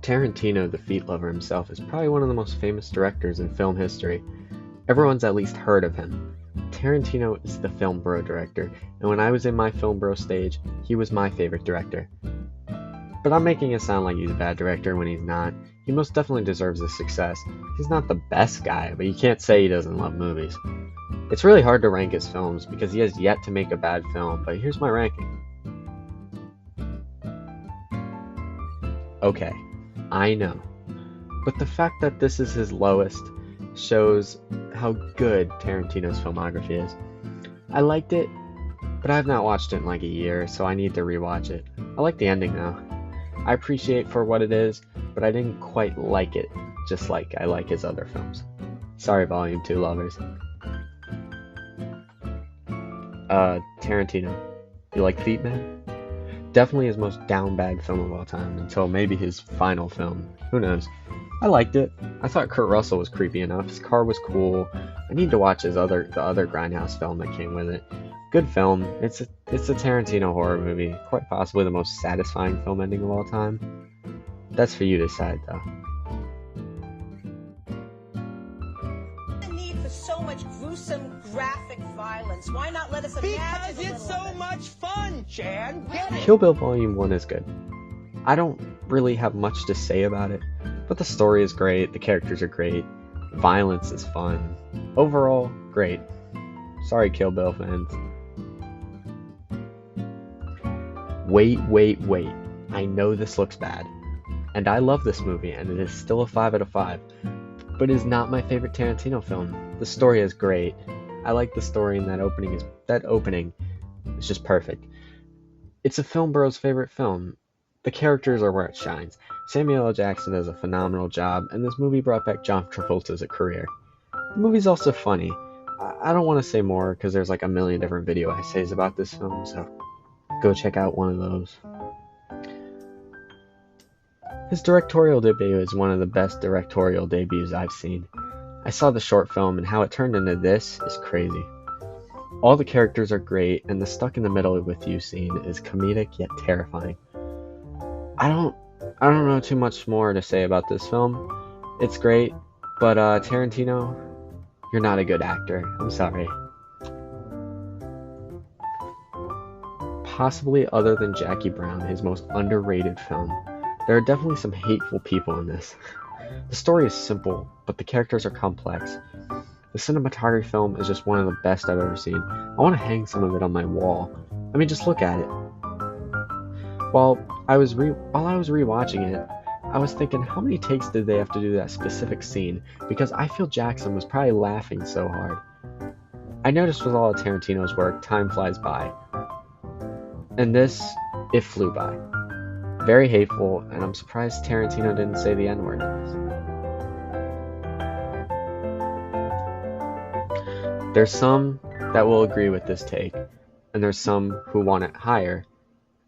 Tarantino, the feet lover himself, is probably one of the most famous directors in film history. Everyone's at least heard of him. Tarantino is the film bro director, and when I was in my film bro stage, he was my favorite director. But I'm making it sound like he's a bad director when he's not. He most definitely deserves his success. He's not the best guy, but you can't say he doesn't love movies. It's really hard to rank his films because he has yet to make a bad film, but here's my ranking. Okay, I know. But the fact that this is his lowest shows how good Tarantino's filmography is. I liked it, but I have not watched it in like a year, so I need to rewatch it. I like the ending though. I appreciate for what it is, but I didn't quite like it, just like I like his other films. Sorry, Volume 2 lovers. Tarantino. You like Feet Man? Definitely his most down bad film of all time, until maybe his final film. Who knows? I liked it. I thought Kurt Russell was creepy enough. His car was cool. I need to watch the other Grindhouse film that came with it. Good film. It's a Tarantino horror movie. Quite possibly the most satisfying film ending of all time. That's for you to decide, though. The need for so much gruesome, graphic violence. Why not let us imagine Because it's so much fun, Chan. Get it? Kill Bill Volume 1 is good. I don't really have much to say about it, but the story is great, the characters are great, violence is fun. Overall, great. Sorry, Kill Bill fans. Wait. I know this looks bad. And I love this movie, and it is still a 5 out of 5. But it is not my favorite Tarantino film. The story is great. I like the story, and that opening is just perfect. It's a film bro's favorite film. The characters are where it shines. Samuel L. Jackson does a phenomenal job, and this movie brought back John Travolta's career. The movie's also funny. I don't want to say more because there's like a million different video essays about this film, so go check out one of those. His directorial debut is one of the best directorial debuts I've seen. I saw the short film, and how it turned into this is crazy. All the characters are great, and the stuck in the middle with you scene is comedic yet terrifying. I don't know too much more to say about this film. It's great, but Tarantino, you're not a good actor. I'm sorry. Possibly other than Jackie Brown, his most underrated film. There are definitely some hateful people in this. The story is simple, but the characters are complex. The cinematography film is just one of the best I've ever seen. I want to hang some of it on my wall. I mean, just look at it. While I was rewatching it, I was thinking, how many takes did they have to do that specific scene? Because I feel Jackson was probably laughing so hard. I noticed with all of Tarantino's work, time flies by. And this, it flew by. Very hateful, and I'm surprised Tarantino didn't say the N-word in this. There's some that will agree with this take, and there's some who want it higher,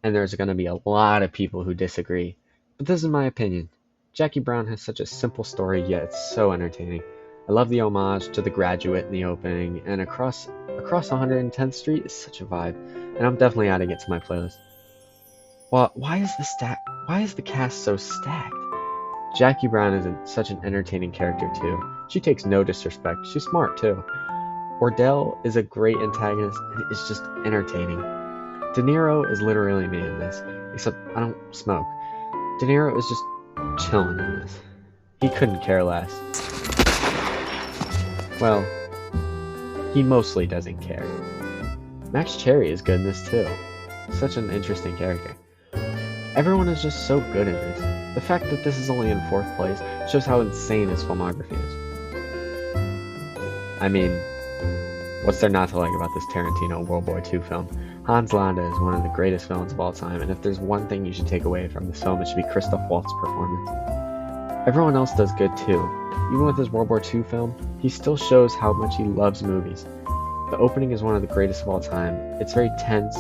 and there's going to be a lot of people who disagree. But this is my opinion. Jackie Brown has such a simple story, yet it's so entertaining. I love the homage to The Graduate in the opening, and across 110th Street is such a vibe, and I'm definitely adding it to my playlist. Well, why is the cast so stacked? Jackie Brown is such an entertaining character too. She takes no disrespect. She's smart too. Ordell is a great antagonist and is just entertaining. De Niro is literally me in this, except I don't smoke. De Niro is just chilling in this. He couldn't care less. Well, he mostly doesn't care. Max Cherry is good in this too. Such an interesting character. Everyone is just so good in this. The fact that this is only in 4th place shows how insane his filmography is. I mean, what's there not to like about this Tarantino World War II film? Hans Landa is one of the greatest villains of all time, and if there's one thing you should take away from this film, it should be Christoph Waltz's performance. Everyone else does good too. Even with his World War II film, he still shows how much he loves movies. The opening is one of the greatest of all time. It's very tense,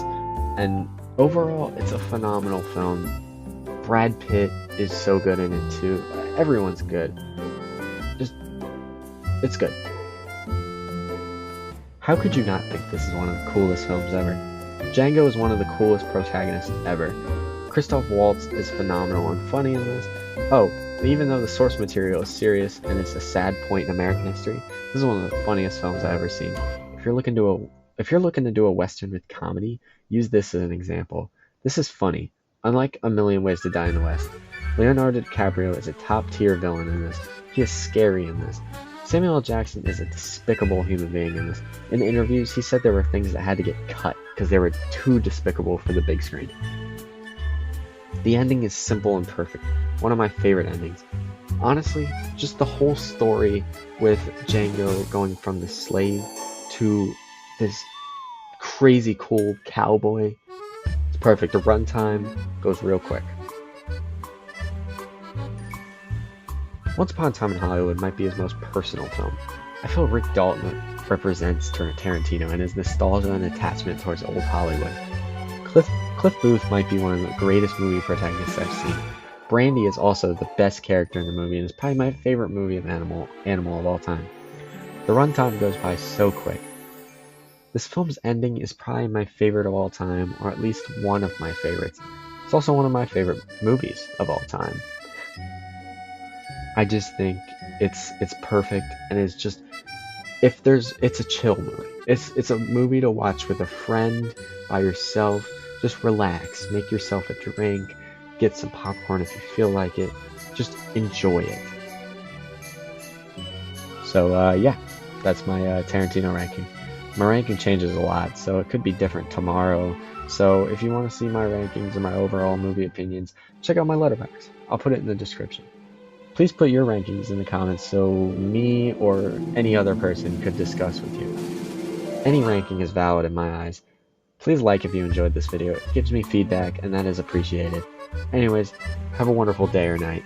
and overall, it's a phenomenal film. Brad Pitt is so good in it too. Everyone's good. It's good. How could you not think this is one of the coolest films ever? Django is one of the coolest protagonists ever. Christoph Waltz is phenomenal and funny in this. Oh, even though the source material is serious and it's a sad point in American history, this is one of the funniest films I've ever seen. If you're looking to do a Western with comedy, use this as an example. This is funny. Unlike A Million Ways to Die in the West, Leonardo DiCaprio is a top-tier villain in this. He is scary in this. Samuel L. Jackson is a despicable human being in this. In interviews, he said there were things that had to get cut because they were too despicable for the big screen. The ending is simple and perfect. One of my favorite endings. Honestly, just the whole story with Django going from the slave to this crazy cool cowboy. It's perfect. The runtime goes real quick. Once Upon a Time in Hollywood might be his most personal film. I feel Rick Dalton represents Tarantino and his nostalgia and attachment towards old Hollywood. Cliff Booth might be one of the greatest movie protagonists I've seen. Brandy is also the best character in the movie and is probably my favorite movie of animal of all time. The runtime goes by so quick. This film's ending is probably my favorite of all time, or at least one of my favorites. It's also one of my favorite movies of all time. I just think it's perfect, and it's just it's a chill movie. It's a movie to watch with a friend, by yourself. Just relax, make yourself a drink, get some popcorn if you feel like it. Just enjoy it. So yeah, that's my Tarantino ranking. My ranking changes a lot, so it could be different tomorrow. So if you want to see my rankings and my overall movie opinions, check out my letterbox. I'll put it in the description. Please put your rankings in the comments so me or any other person could discuss with you. Any ranking is valid in my eyes. Please like if you enjoyed this video. It gives me feedback and that is appreciated. Anyways, have a wonderful day or night.